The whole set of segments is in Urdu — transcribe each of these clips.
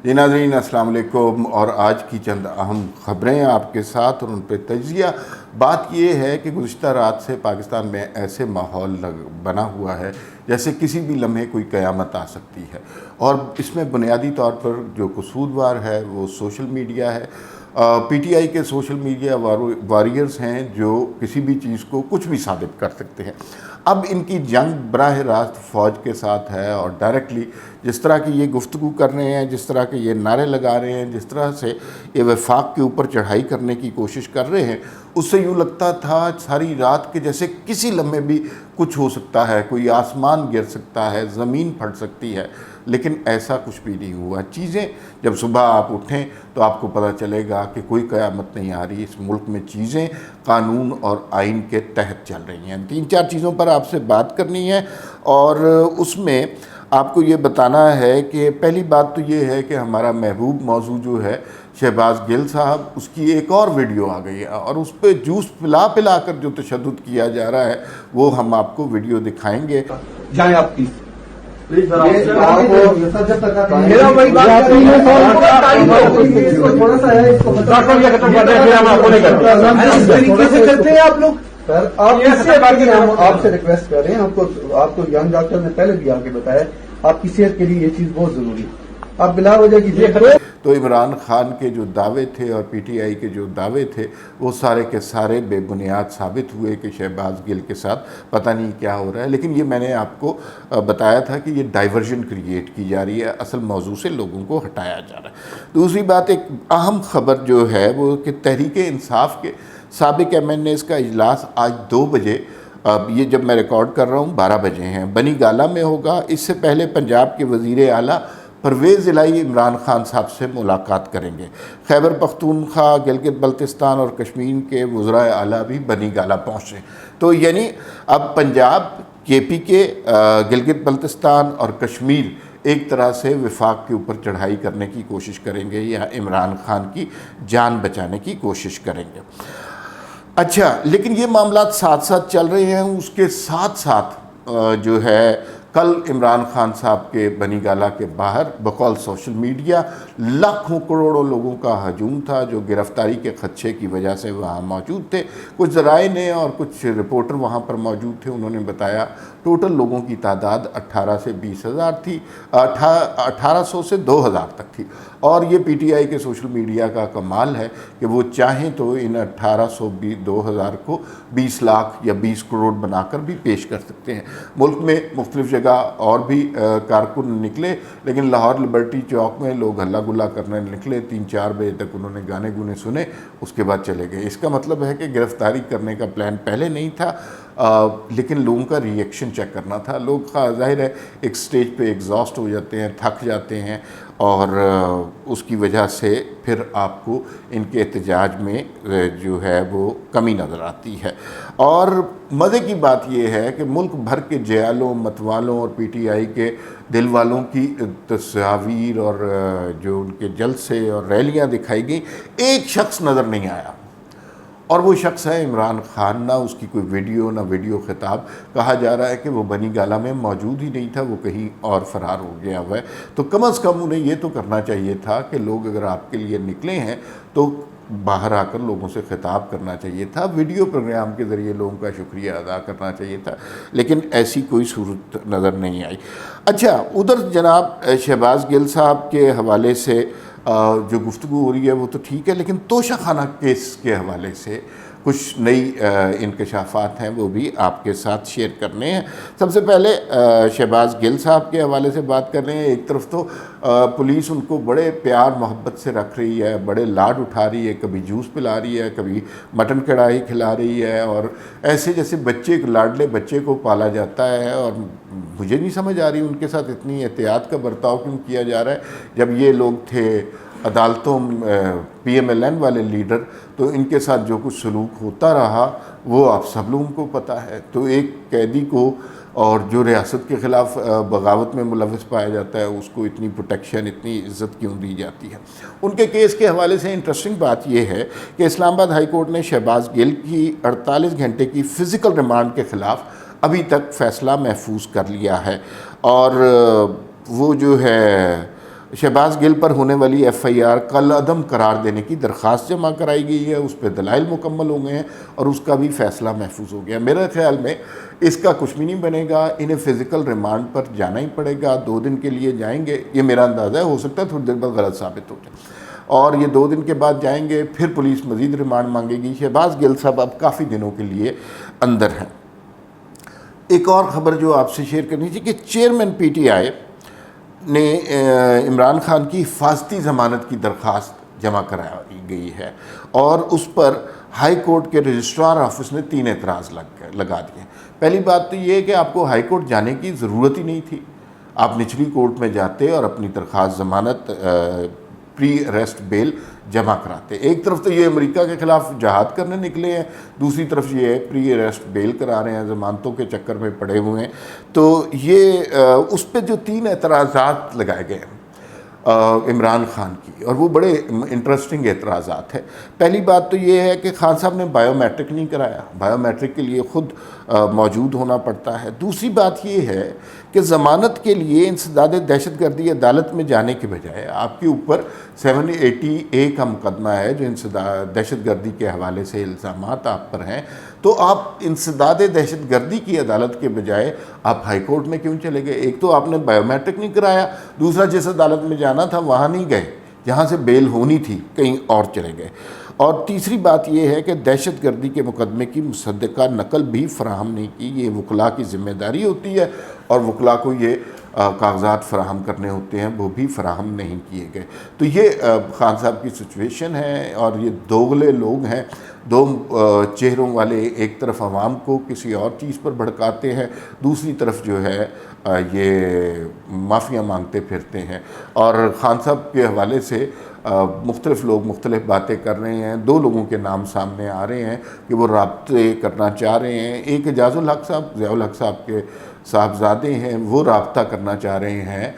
جی ناظرین السلام علیکم، اور آج کی چند اہم خبریں آپ کے ساتھ اور ان پہ تجزیہ۔ بات یہ ہے کہ گزشتہ رات سے پاکستان میں ایسے ماحول بنا ہوا ہے جیسے کسی بھی لمحے کوئی قیامت آ سکتی ہے، اور اس میں بنیادی طور پر جو قصوروار ہے وہ سوشل میڈیا ہے۔ پی ٹی آئی کے سوشل میڈیا واریئرز ہیں جو کسی بھی چیز کو کچھ بھی ثابت کر سکتے ہیں۔ اب ان کی جنگ براہ راست فوج کے ساتھ ہے، اور ڈائریکٹلی جس طرح کی یہ گفتگو کر رہے ہیں، جس طرح کے یہ نعرے لگا رہے ہیں، جس طرح سے یہ وفاق کے اوپر چڑھائی کرنے کی کوشش کر رہے ہیں، اس سے یوں لگتا تھا ساری رات کے جیسے کسی لمحے بھی کچھ ہو سکتا ہے، کوئی آسمان گر سکتا ہے، زمین پھٹ سکتی ہے، لیکن ایسا کچھ بھی نہیں ہوا۔ چیزیں جب صبح آپ اٹھیں تو آپ کو پتہ چلے گا کہ کوئی قیامت نہیں آ رہی، اس ملک میں چیزیں قانون اور آئین کے تحت چل رہی ہیں۔ 3-4 چیزوں پر آپ سے بات کرنی ہے، اور اس میں آپ کو یہ بتانا ہے کہ پہلی بات تو یہ ہے کہ ہمارا محبوب موضوع جو ہے شہباز گل صاحب، اس کی ایک اور ویڈیو آ گئی ہے، اور اس پہ جوس پلا پلا کر جو تشدد کیا جا رہا ہے وہ ہم آپ کو ویڈیو دکھائیں گے۔ جائیں آپ کی آپ لوگ آپ سے ریکویسٹ کر رہے ہیں، آپ کو ینگ ڈاکٹر نے پہلے بھی آگے بتایا آپ کی صحت کے لیے یہ چیز بہت ضروری ہے۔ آپ بلا وجہ کی تو عمران خان کے جو دعوے تھے اور پی ٹی آئی کے جو دعوے تھے وہ سارے کے سارے بے بنیاد ثابت ہوئے کہ شہباز گل کے ساتھ پتہ نہیں کیا ہو رہا ہے، لیکن یہ میں نے آپ کو بتایا تھا کہ یہ ڈائیورژن کریٹ کی جا رہی ہے، اصل موضوع سے لوگوں کو ہٹایا جا رہا ہے۔ دوسری بات، ایک اہم خبر جو ہے وہ کہ تحریک انصاف کے سابق ایم این ایز کا اجلاس آج 2 بجے، اب یہ جب میں ریکارڈ کر رہا ہوں 12 بجے ہیں، بنی گالہ میں ہوگا۔ اس سے پہلے پنجاب کے وزیر اعلیٰ پرویز الہی عمران خان صاحب سے ملاقات کریں گے۔ خیبر پختونخوا، گلگت بلتستان اور کشمیر کے وزرائے اعلیٰ بھی بنی گالہ پہنچے۔ تو یعنی اب پنجاب، کے پی کے، گلگت بلتستان اور کشمیر ایک طرح سے وفاق کے اوپر چڑھائی کرنے کی کوشش کریں گے، یا عمران خان کی جان بچانے کی کوشش کریں گے۔ اچھا، لیکن یہ معاملات ساتھ ساتھ چل رہے ہیں، اس کے ساتھ ساتھ جو ہے کل عمران خان صاحب کے بنی گالہ کے باہر بقول سوشل میڈیا لاکھوں کروڑوں لوگوں کا ہجوم تھا جو گرفتاری کے خدشے کی وجہ سے وہاں موجود تھے۔ کچھ ذرائع نے اور کچھ رپورٹر وہاں پر موجود تھے، انہوں نے بتایا ٹوٹل لوگوں کی تعداد 18 سے 20 ہزار تھی، 1800 سے 2000 تک تھی، اور یہ پی ٹی آئی کے سوشل میڈیا کا کمال ہے کہ وہ چاہیں تو ان 1800 2000 کو 20 لاکھ یا 20 کروڑ بنا کر بھی پیش کر سکتے ہیں۔ ملک میں مختلف جگہ اور بھی کارکن نکلے، لیکن لاہور لبرٹی چوک میں لوگ ہلا گلا کرنے نکلے، 3-4 بجے تک انہوں نے گانے گونے سنے، اس کے بعد چلے گئے۔ اس کا مطلب ہے کہ گرفتاری کرنے کا پلان پہلے نہیں تھا، لیکن لوگوں کا ری ایکشن چیک کرنا تھا۔ لوگ ظاہر ہے ایک سٹیج پہ ایگزاسٹ ہو جاتے ہیں، تھک جاتے ہیں، اور اس کی وجہ سے پھر آپ کو ان کے احتجاج میں جو ہے وہ کمی نظر آتی ہے۔ اور مزے کی بات یہ ہے کہ ملک بھر کے جیالوں، متوالوں اور پی ٹی آئی کے دل والوں کی تصاویر اور جو ان کے جلسے اور ریلیاں دکھائی گئیں، ایک شخص نظر نہیں آیا، اور وہ شخص ہے عمران خان۔ نہ اس کی کوئی ویڈیو، نہ ویڈیو خطاب۔ کہا جا رہا ہے کہ وہ بنی گالہ میں موجود ہی نہیں تھا، وہ کہیں اور فرار ہو گیا ہوا ہے۔ تو کم از کم انہیں یہ تو کرنا چاہیے تھا کہ لوگ اگر آپ کے لیے نکلے ہیں تو باہر آ کر لوگوں سے خطاب کرنا چاہیے تھا، ویڈیو پروگرام کے ذریعے لوگوں کا شکریہ ادا کرنا چاہیے تھا، لیکن ایسی کوئی صورت نظر نہیں آئی۔ اچھا، ادھر جناب شہباز گل صاحب کے حوالے سے جو گفتگو ہو رہی ہے وہ تو ٹھیک ہے، لیکن توشہ خانہ کیس کے حوالے سے کچھ نئی انکشافات ہیں، وہ بھی آپ کے ساتھ شیئر کرنے ہیں۔ سب سے پہلے شہباز گل صاحب کے حوالے سے بات کر رہے ہیں۔ ایک طرف تو پولیس ان کو بڑے پیار محبت سے رکھ رہی ہے، بڑے لاڈ اٹھا رہی ہے، کبھی جوس پلا رہی ہے، کبھی مٹن کڑھائی کھلا رہی ہے، اور ایسے جیسے بچے لاڈلے بچے کو پالا جاتا ہے۔ اور مجھے نہیں سمجھ آ رہی ان کے ساتھ اتنی احتیاط کا برتاؤ کیوں کیا جا رہا ہے، جب یہ لوگ تھے عدالتوں پی ایم ایل این والے لیڈر، تو ان کے ساتھ جو کچھ سلوک ہوتا رہا وہ آپ سب لوگوں کو پتہ ہے۔ تو ایک قیدی کو اور جو ریاست کے خلاف بغاوت میں ملوث پایا جاتا ہے اس کو اتنی پروٹیکشن، اتنی عزت کیوں دی جاتی ہے؟ ان کے کیس کے حوالے سے انٹرسٹنگ بات یہ ہے کہ اسلام آباد ہائی کورٹ نے شہباز گل کی 48 گھنٹے کی فزیکل ریمانڈ کے خلاف ابھی تک فیصلہ محفوظ کر لیا ہے، اور وہ جو ہے شہباز گل پر ہونے والی FIR کالعدم قرار دینے کی درخواست جمع کرائی گئی ہے، اس پہ دلائل مکمل ہو گئے ہیں اور اس کا بھی فیصلہ محفوظ ہو گیا. میرے خیال میں اس کا کچھ بھی نہیں بنے گا، انہیں فزیکل ریمانڈ پر جانا ہی پڑے گا. 2 دن کے لیے جائیں گے، یہ میرا اندازہ ہے، ہو سکتا ہے تھوڑی دیر بعد غلط ثابت ہو جائے، اور یہ 2 دن کے بعد جائیں گے، پھر پولیس مزید ریمانڈ مانگے گی. شہباز گل صاحب اب کافی دنوں کے لیے اندر ہیں. ایک اور خبر جو آپ سے شیئر کرنی تھی کہ چیئرمین PTI نے عمران خان کی حفاظتی ضمانت کی درخواست جمع کرائی گئی ہے، اور اس پر ہائی کورٹ کے رجسٹرار آفس نے 3 اعتراض لگا دیے. پہلی بات تو یہ ہے کہ آپ کو ہائی کورٹ جانے کی ضرورت ہی نہیں تھی، آپ نچلی کورٹ میں جاتے اور اپنی درخواست ضمانت پری اریسٹ بیل جمع کراتے. ایک طرف تو یہ امریکہ کے خلاف جہاد کرنے نکلے ہیں، دوسری طرف یہ پری اریسٹ بیل کرا رہے ہیں، ضمانتوں کے چکر میں پڑے ہوئے ہیں. تو یہ اس پہ جو 3 اعتراضات لگائے گئے ہیں عمران خان کی، اور وہ بڑے انٹرسٹنگ اعتراضات ہیں. پہلی بات تو یہ ہے کہ خان صاحب نے بائیو میٹرک نہیں کرایا، بائیو میٹرک کے لیے خود موجود ہونا پڑتا ہے. دوسری بات یہ ہے کہ ضمانت کے لیے انسداد دہشت گردی عدالت میں جانے کے بجائے آپ کے اوپر 780A کا مقدمہ ہے جو دہشت گردی کے حوالے سے الزامات آپ پر ہیں، تو آپ انسداد دہشت گردی کی عدالت کے بجائے آپ ہائی کورٹ میں کیوں چلے گئے؟ ایک تو آپ نے بائیو میٹرک نہیں کرایا، دوسرا جس عدالت میں جانا تھا وہاں نہیں گئے، جہاں سے بیل ہونی تھی کہیں اور چلے گئے. اور تیسری بات یہ ہے کہ دہشت گردی کے مقدمے کی مصدقہ نقل بھی فراہم نہیں کی. یہ وکلاء کی ذمہ داری ہوتی ہے، اور وکلاء کو یہ کاغذات فراہم کرنے ہوتے ہیں، وہ بھی فراہم نہیں کیے گئے. تو یہ خان صاحب کی سچویشن ہے، اور یہ دوغلے لوگ ہیں، 2 چہروں والے. ایک طرف عوام کو کسی اور چیز پر بھڑکاتے ہیں، دوسری طرف جو ہے یہ معافیاں مانگتے پھرتے ہیں. اور خان صاحب کے حوالے سے مختلف لوگ مختلف باتیں کر رہے ہیں. 2 لوگوں کے نام سامنے آ رہے ہیں کہ وہ رابطے کرنا چاہ رہے ہیں. ایک اعجاز الحق صاحب، ضیاء الحق صاحب کے صاحبزادے ہیں، وہ رابطہ کرنا چاہ رہے ہیں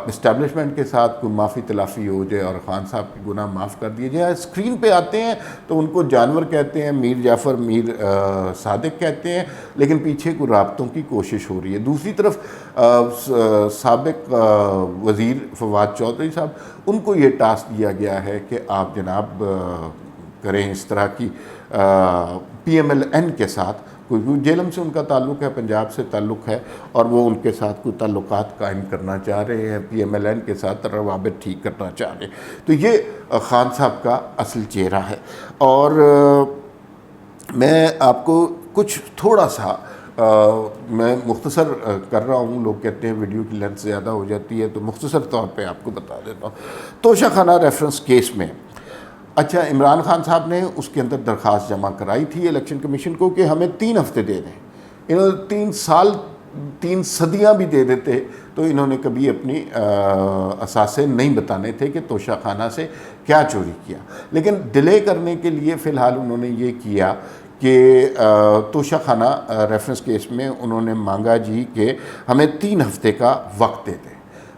اسٹیبلشمنٹ کے ساتھ، کوئی معافی تلافی ہو جائے اور خان صاحب کی گناہ معاف کر دیے جائے. اسکرین پہ آتے ہیں تو ان کو جانور کہتے ہیں، میر جعفر، میر صادق کہتے ہیں، لیکن پیچھے کوئی رابطوں کی کوشش ہو رہی ہے. دوسری طرف سابق وزیر فواد چودھری صاحب، ان کو یہ ٹاسک دیا گیا ہے کہ آپ جناب کریں اس طرح کی PMLN کے ساتھ، کوئی جیلم سے ان کا تعلق ہے، پنجاب سے تعلق ہے، اور وہ ان کے ساتھ کوئی تعلقات قائم کرنا چاہ رہے ہیں، PMLN کے ساتھ روابط ٹھیک کرنا چاہ رہے ہیں. تو یہ خان صاحب کا اصل چہرہ ہے. اور میں آپ کو کچھ تھوڑا سا میں مختصر کر رہا ہوں، لوگ کہتے ہیں ویڈیو کی لینتھ زیادہ ہو جاتی ہے، تو مختصر طور پہ آپ کو بتا دیتا ہوں. توشہ خانہ ریفرنس کیس میں اچھا عمران خان صاحب نے اس کے اندر درخواست جمع کرائی تھی الیکشن کمیشن کو کہ ہمیں 3 ہفتے دے دیں. انہوں نے 3 سال 3 صدیاں بھی دے دیتے تو انہوں نے کبھی اپنی اثاثے نہیں بتانے تھے کہ توشہ خانہ سے کیا چوری کیا. لیکن ڈیلے کرنے کے لیے فی الحال انہوں نے یہ کیا کہ توشہ خانہ ریفرنس کیس میں انہوں نے مانگا جی کہ ہمیں 3 ہفتے کا وقت دے دیں.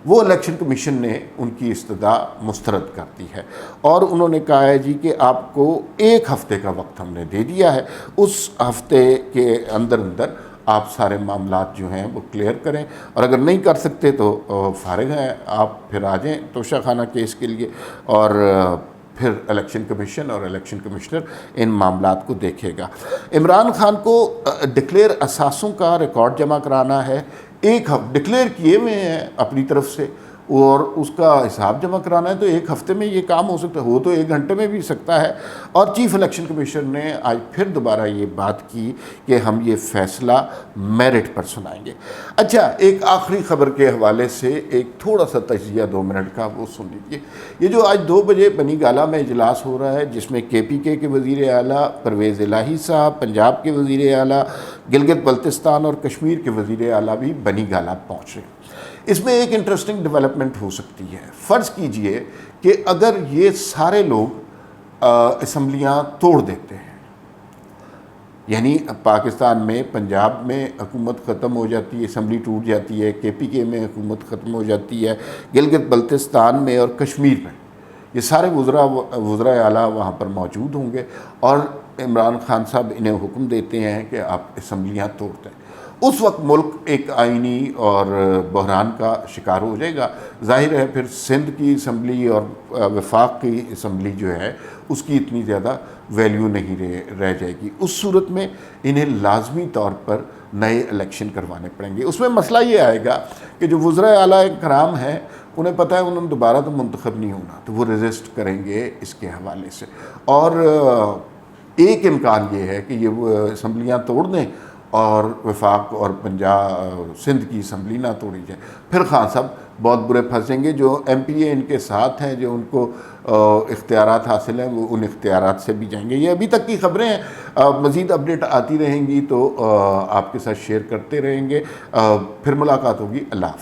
وہ الیکشن کمیشن نے ان کی استدعا مسترد کر دی ہے، اور انہوں نے کہا ہے جی کہ آپ کو 1 ہفتے کا وقت ہم نے دے دیا ہے، اس ہفتے کے اندر آپ سارے معاملات جو ہیں وہ کلیئر کریں، اور اگر نہیں کر سکتے تو فارغ ہیں آپ، پھر آ جائیں توشہ خانہ کیس کے لیے، اور پھر الیکشن کمیشن اور الیکشن کمشنر ان معاملات کو دیکھے گا. عمران خان کو ڈکلیئر اثاثوں کا ریکارڈ جمع کرانا ہے. 1 ہفتے ڈکلیئر کیے ہوئے ہیں اپنی طرف سے، اور اس کا حساب جمع کرانا ہے، تو 1 ہفتے میں یہ کام ہو سکتا ہے، ہو تو 1 گھنٹے میں بھی سکتا ہے. اور چیف الیکشن کمیشنر نے آج پھر دوبارہ یہ بات کی کہ ہم یہ فیصلہ میرٹ پر سنائیں گے. اچھا، ایک آخری خبر کے حوالے سے ایک تھوڑا سا تجزیہ 2 منٹ کا وہ سن لیجیے. یہ جو آج 2 بجے بنی گالہ میں اجلاس ہو رہا ہے، جس میں KPK کے وزیر اعلیٰ پرویز الہی صاحب، پنجاب کے وزیر اعلیٰ، گلگت بلتستان اور کشمیر کے وزیر اعلیٰ بھی بنی گالہ پہنچ رہے ہیں. اس میں ایک انٹرسٹنگ ڈیولپمنٹ ہو سکتی ہے. فرض کیجئے کہ اگر یہ سارے لوگ اسمبلیاں توڑ دیتے ہیں، یعنی پاکستان میں پنجاب میں حکومت ختم ہو جاتی ہے، اسمبلی ٹوٹ جاتی ہے، KPK میں حکومت ختم ہو جاتی ہے، گلگت بلتستان میں اور کشمیر میں یہ سارے وزراء اعلیٰ وہاں پر موجود ہوں گے، اور عمران خان صاحب انہیں حکم دیتے ہیں کہ آپ اسمبلیاں توڑ دیں. اس وقت ملک ایک آئینی اور بحران کا شکار ہو جائے گا. ظاہر ہے پھر سندھ کی اسمبلی اور وفاق کی اسمبلی جو ہے اس کی اتنی زیادہ ویلیو نہیں رہ جائے گی. اس صورت میں انہیں لازمی طور پر نئے الیکشن کروانے پڑیں گے. اس میں مسئلہ یہ آئے گا کہ جو وزراء اعلیٰ کرام ہیں انہیں پتہ ہے انہوں نے دوبارہ تو منتخب نہیں ہونا، تو وہ ریزسٹ کریں گے اس کے حوالے سے. اور ایک امکان یہ ہے کہ یہ وہ اسمبلیاں توڑ دیں اور وفاق اور سندھ کی اسمبلی نہ توڑی جائے. پھر خان صاحب بہت برے پھنسیں گے. جو ایم پی اے ان کے ساتھ ہیں، جو ان کو اختیارات حاصل ہیں، وہ ان اختیارات سے بھی جائیں گے. یہ ابھی تک کی خبریں ہیں، مزید اپڈیٹ آتی رہیں گی تو آپ کے ساتھ شیئر کرتے رہیں گے. پھر ملاقات ہوگی. اللہ حافظ.